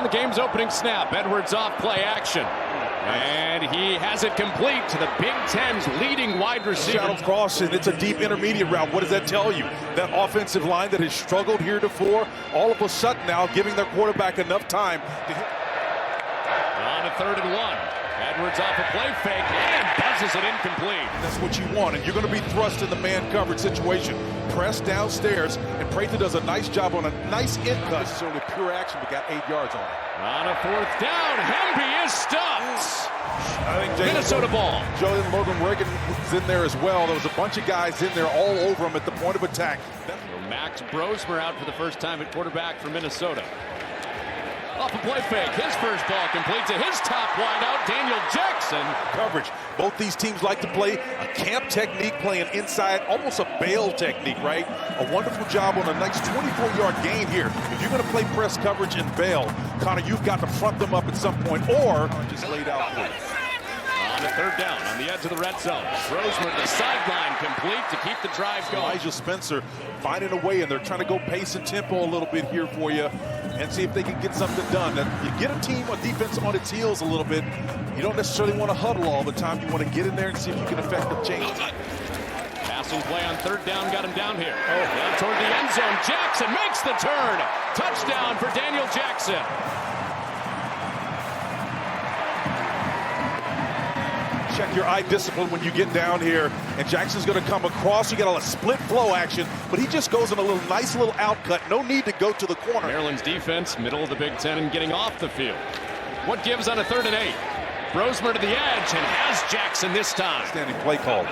the game's opening snap. Edwards off play action. And he has it complete to the Big Ten's leading wide receiver. Shadow cross, and it's a deep intermediate route. What does that tell you? That offensive line that has struggled heretofore, all of a sudden now giving their quarterback enough time to hit. On a 3rd and 1. Edwards off a play fake and buzzes it incomplete. That's what you want, and you're going to be thrust in the man coverage situation. Press downstairs, and Prather does a nice job on a nice in cut. Necessarily pure action, but got 8 yards on it. On a 4th down, Hemby is stuffed. I think Minnesota ball. Jordan Logan Reagan was in there as well. There was a bunch of guys in there all over him at the point of attack. Max Brosmer out for the first time at quarterback for Minnesota. Off a play fake, his first ball complete to his top wideout, Daniel Jackson. Coverage. Both these teams like to play a camp technique, playing inside, almost a bail technique, right? A wonderful job on a nice 24-yard gain here. If you're going to play press coverage and bail, Connor, you've got to front them up at some point or just laid out for it. On a 3rd down, on the edge of the red zone. Brosmer to the sideline, complete to keep the drive going. Elijah Spencer finding a way, and they're trying to go pace and tempo a little bit here for you and see if they can get something done. Now, you get a team on defense on its heels a little bit. You don't necessarily want to huddle all the time. You want to get in there and see if you can affect the change. Passing play on 3rd down got him down here. Down toward the end zone. Jackson makes the turn. Touchdown for Daniel Jackson. Check your eye discipline when you get down here, and Jackson's going to come across. You got a split flow action, but he just goes in a nice little outcut. No need to go to the corner. Maryland's defense, middle of the Big Ten, and getting off the field. What gives on a 3rd and 8? Brosmer to the edge and has Jackson this time. Standing play call.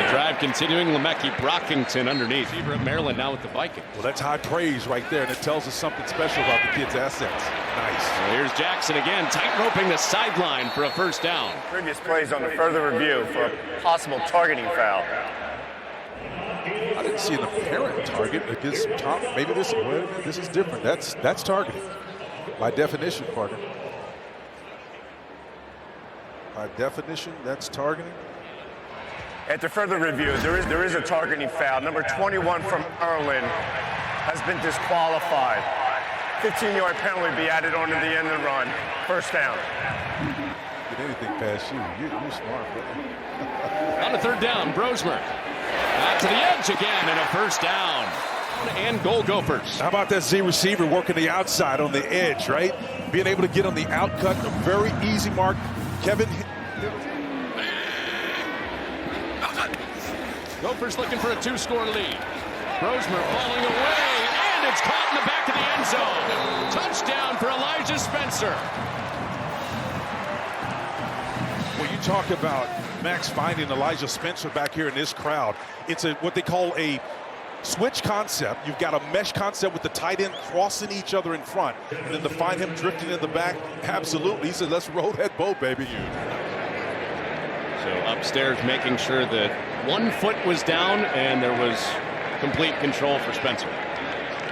The drive continuing. Lemecki Brockington underneath. Fever at Maryland now with the Vikings. Well, that's high praise right there, and it tells us something special about the kid's assets. Nice. So here's Jackson again, tight roping the sideline for a 1st down. Previous plays on the further review for a possible targeting foul. I didn't see an apparent target against Tom. Maybe this is different. That's targeting. By definition, partner. By definition, that's targeting. After further review, there is a targeting foul. Number 21 from Maryland has been disqualified. 15-yard penalty be added on to the end of the run. 1st down. Get anything past you. You're smart, brother. On a 3rd down, Brosmer. Back to the edge again and a 1st down. And Gold Gophers. How about that Z receiver working the outside on the edge, right? Being able to get on the outcut, a very easy mark. Kevin. Gophers looking for a 2-score lead. Brosmer falling away, and it's caught in the back of the end zone. Touchdown for Elijah Spencer. Well, you talk about Max finding Elijah Spencer back here in this crowd. It's what they call a switch concept. You've got a mesh concept with the tight end crossing each other in front. And then to find him drifting in the back, absolutely. He said, let's roll that boat, baby. So upstairs making sure that 1 foot was down and there was complete control for Spencer.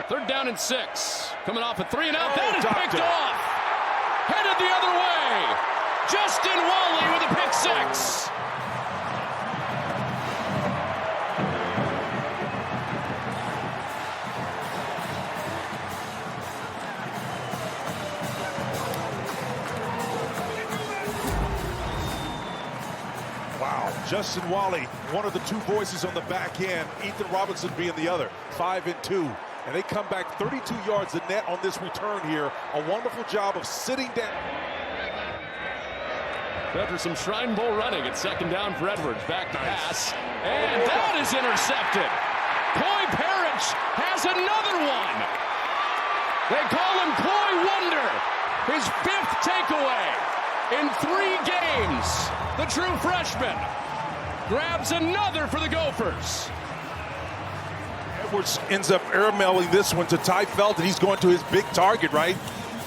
3rd down and 6. Coming off a 3 and out. That is picked off. Headed the other way. Justin Wally with a pick 6. Wow, Justin Wally, one of the 2 voices on the back end, Ethan Robinson being the other, 5 and 2. And they come back 32 yards the net on this return here. A wonderful job of sitting down. After some Shrine Bowl running, it's 2nd down for Edwards. Back to pass, and that is intercepted. Coy Parrish has another one. They call him Coy Wonder. His 5th takeaway in 3 games. The true freshman grabs another for the Gophers. Edwards ends up airmailing this one to Ty Felton. He's going to his big target, right?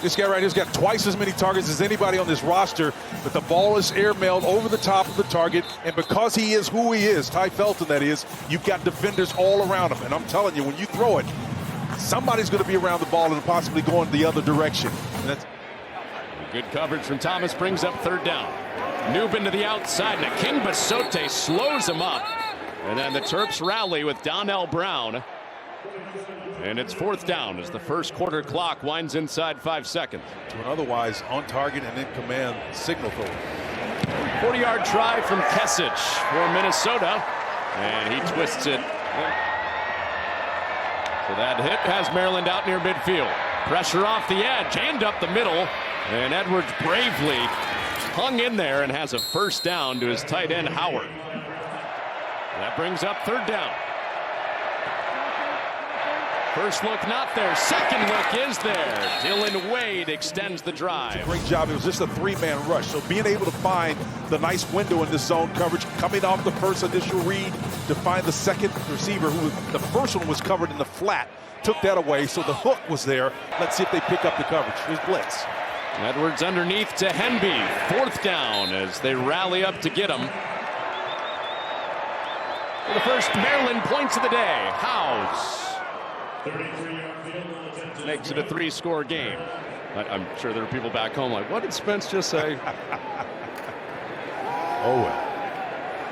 This guy right here's got twice as many targets as anybody on this roster, but the ball is airmailed over the top of the target, and because he is who he is, Ty Felton that is, you've got defenders all around him. And I'm telling you, when you throw it, somebody's going to be around the ball and possibly going the other direction. And that's good coverage from Thomas brings up 3rd down. Newbin to the outside, and King Basote slows him up. And then the Terps rally with Donnell Brown And it's 4th down as the first quarter clock winds inside 5 seconds. To an otherwise on target and in command signal throw. 40-yard try from Kesich for Minnesota. And he twists it. So that hit has Maryland out near midfield. Pressure off the edge and up the middle. And Edwards bravely hung in there and has a first down to his tight end, Howard. That brings up 3rd down. First look not there. Second look is there. Dylan Wade extends the drive. Great job. It was just a 3-man rush. So being able to find the nice window in this zone coverage, coming off the first initial read to find the second receiver, who was, the first one was covered in the flat, took that away. So the hook was there. Let's see if they pick up the coverage. Here's blitz. Edwards underneath to Henby. 4th down as they rally up to get him. For the first Maryland points of the day, Howes makes it a 3-score game. I'm sure there are people back home like, what did Spence just say? Oh,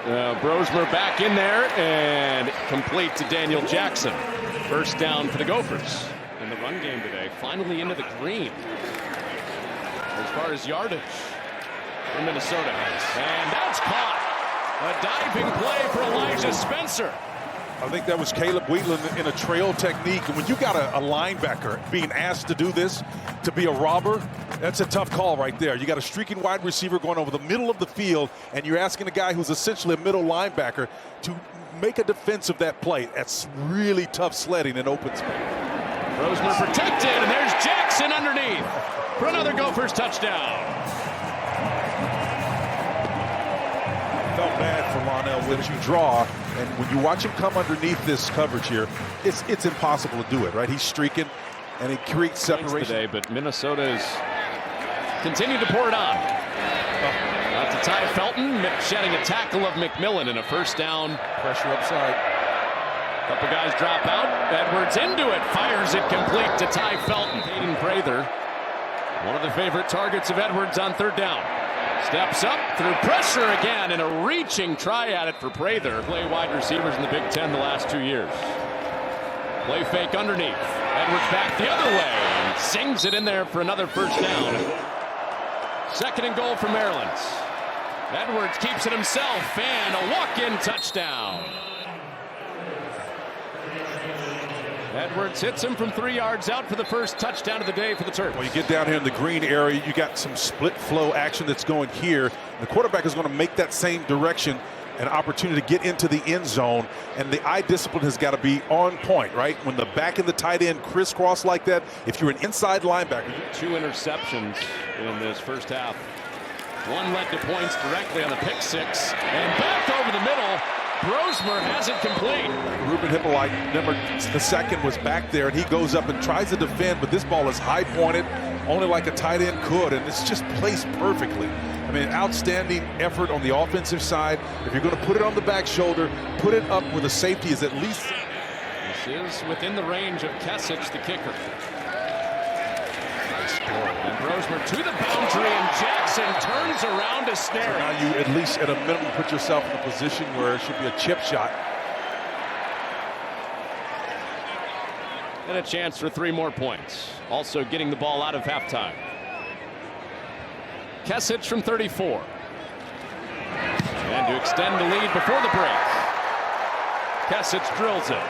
well. Brosmer back in there and complete to Daniel Jackson. First down for the Gophers in the run game today. Finally into the green as far as yardage for Minnesota. And that's caught. A diving play for Elijah Spencer. I think that was Caleb Wheatland in a trail technique. And when you got a linebacker being asked to do this, to be a robber, that's a tough call right there. You got a streaking wide receiver going over the middle of the field, and you're asking a guy who's essentially a middle linebacker to make a defense of that play. That's really tough sledding in open space. Brosmer protected, and there's Jackson underneath for another Gophers touchdown. Felt bad for Lonnell when you draw, and when you watch him come underneath this coverage here, it's impossible to do it, right? He's streaking, and it creates separation today, but Minnesota's continued to pour it on. Out to Ty Felton, shedding a tackle of McMillan in a first down. Pressure upside. Couple guys drop out. Edwards into it, fires it complete to Ty Felton. Hayden Prather, one of the favorite targets of Edwards on 3rd down. Steps up through pressure again, and a reaching try at it for Prather. Play wide receivers in the Big Ten the last 2 years. Play fake underneath. Edwards back the other way and sings it in there for another first down. 2nd and goal for Maryland. Edwards keeps it himself and a walk-in touchdown. Edwards hits him from 3 yards out for the first touchdown of the day for the Terps. Well, you get down here in the green area, you got some split flow action that's going here. The quarterback is going to make that same direction, an opportunity to get into the end zone, and the eye discipline has got to be on point, right? When the back and the tight end crisscross like that, if you're an inside linebacker. 2 interceptions in this first half. One led to points directly on the pick six, and back over the middle. Brosmer has it complete. Ruben Hippolyte, the second, was back there, and he goes up and tries to defend, but this ball is high pointed, only like a tight end could, and it's just placed perfectly. I mean, outstanding effort on the offensive side. If you're going to put it on the back shoulder, put it up where the safety is at least. This is within the range of Kesich, the kicker. Nice score. And Brosmer to the boundary, and Jackson turns around to snare. So now you at least at a minimum put yourself in a position where it should be a chip shot. And a chance for 3 more points. Also getting the ball out of halftime. Kesich from 34. And to extend the lead before the break. Kesich drills it.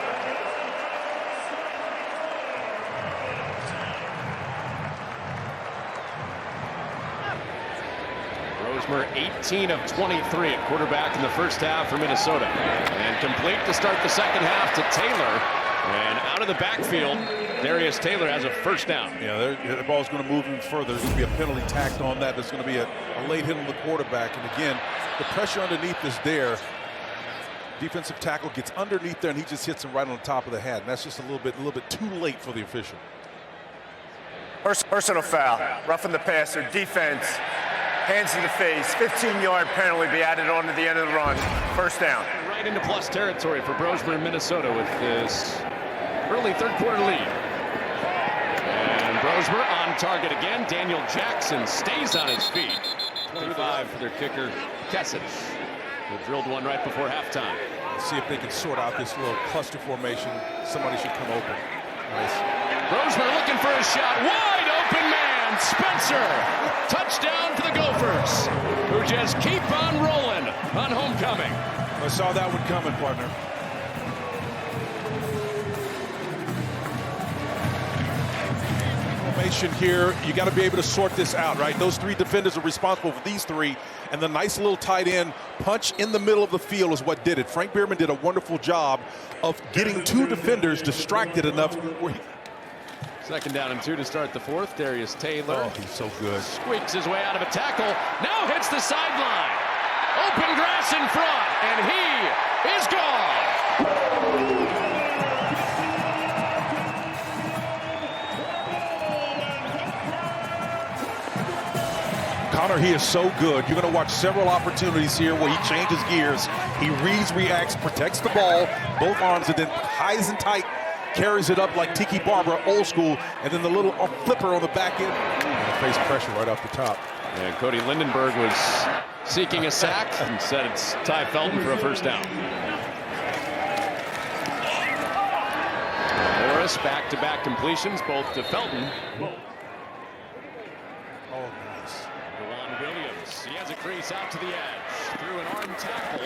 Brosmer 18 of 23 at quarterback in the first half for Minnesota. And complete to start the second half to Taylor. And out of the backfield, Darius Taylor has a first down. Yeah, the ball's going to move even further. There's going to be a penalty tacked on that. There's going to be a late hit on the quarterback. And again, the pressure underneath is there. Defensive tackle gets underneath there, and he just hits him right on the top of the head. And that's just a little bit too late for the official. Personal foul, roughing the passer, defense, hands to the face, 15-yard penalty be added on to the end of the run. First down. Right into plus territory for Brosmer in Minnesota with this early third quarter lead. And Brosmer on target again. Daniel Jackson stays on his feet. 25 for their kicker, Kesich, who drilled one right before halftime. See if they can sort out this little cluster formation. Somebody should come open. Nice. Roseman looking for a shot. Wide open man. Spencer. Touchdown for the Gophers, who just keep on rolling on homecoming. I saw that one coming, partner. Formation here, you got to be able to sort this out, right? Those three defenders are responsible for these three, and the nice little tight end punch in the middle of the field is what did it. Frank Bierman did a wonderful job of getting two defenders distracted enough where he... Second down and 2 to start the fourth. Darius Taylor. Oh, he's so good. Squeaks his way out of a tackle. Now hits the sideline. Open grass in front, and he is gone. Connor, he is so good. You're going to watch several opportunities here where he changes gears. He reads, reacts, protects the ball, both arms, and then highs and tight, carries it up like Tiki Barber, old school, and then the little flipper on the back end. Face pressure right off the top. And Cody Lindenberg was seeking a sack. Instead, it's Ty Felton for a first down. Morris back-to-back completions, both to Felton. Oh, nice. Dewan Williams, he has a crease out to the edge, through an arm tackle,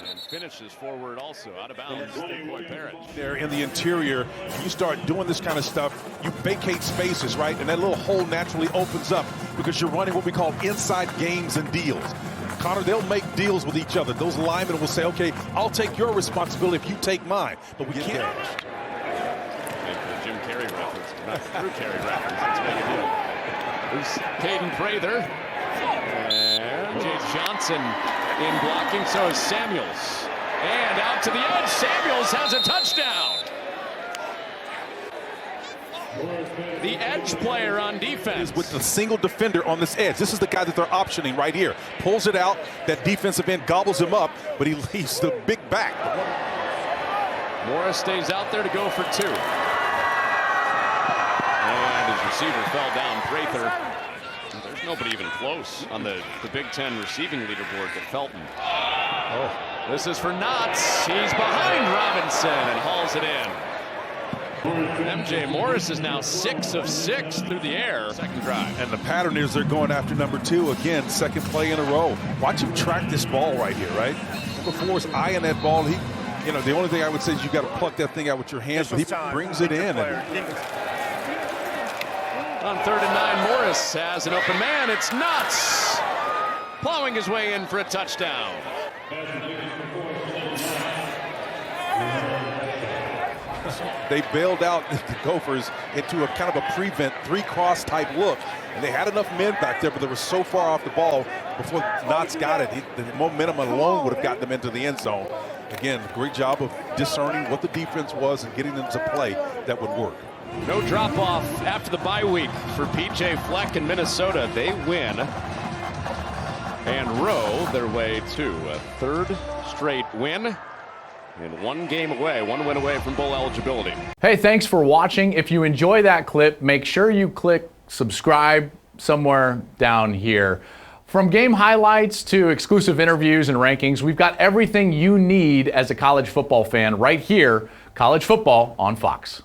and finishes forward also, out of bounds. There in the interior, you start doing this kind of stuff, you vacate spaces, right? And that little hole naturally opens up because you're running what we call inside games and deals. Connor, they'll make deals with each other. Those linemen will say, okay, I'll take your responsibility if you take mine. But we can't. Thank you for the Jim Carrey reference, not Drew Carey reference. Let's make a deal. There's Caden Prather. And James Johnson in blocking, so is Samuels. And out to the edge, Samuels has a touchdown. The edge player on defense. Is with the single defender on this edge. This is the guy that they're optioning right here. Pulls it out, that defensive end gobbles him up, but he leaves the big back. Morris stays out there to go for 2. And his receiver fell down, Prather. There's nobody even close on the Big Ten receiving leaderboard to Felton. Oh, this is for Knotts. He's behind Robinson and hauls it in. MJ Morris is now 6 of 6 through the air. Second drive. And the pattern is they're going after number 2 again, second play in a row. Watch him track this ball right here, right? Number 4 is eyeing that ball. He, you know, the only thing I would say is you got to pluck that thing out with your hands, but he brings it in. On 3rd and 9, Morris has an open man. It's Knotts plowing his way in for a touchdown. They bailed out the Gophers into a kind of a prevent 3-cross type look. And they had enough men back there, but they were so far off the ball before Knotts got it. The momentum alone would have gotten them into the end zone. Again, great job of discerning what the defense was and getting them to play that would work. No drop-off after the bye week for P.J. Fleck in Minnesota. They win and row their way to a 3rd straight win. And 1 game away, 1 win away from bowl eligibility. Hey, thanks for watching. If you enjoy that clip, make sure you click subscribe somewhere down here. From game highlights to exclusive interviews and rankings, we've got everything you need as a college football fan right here, College Football on Fox.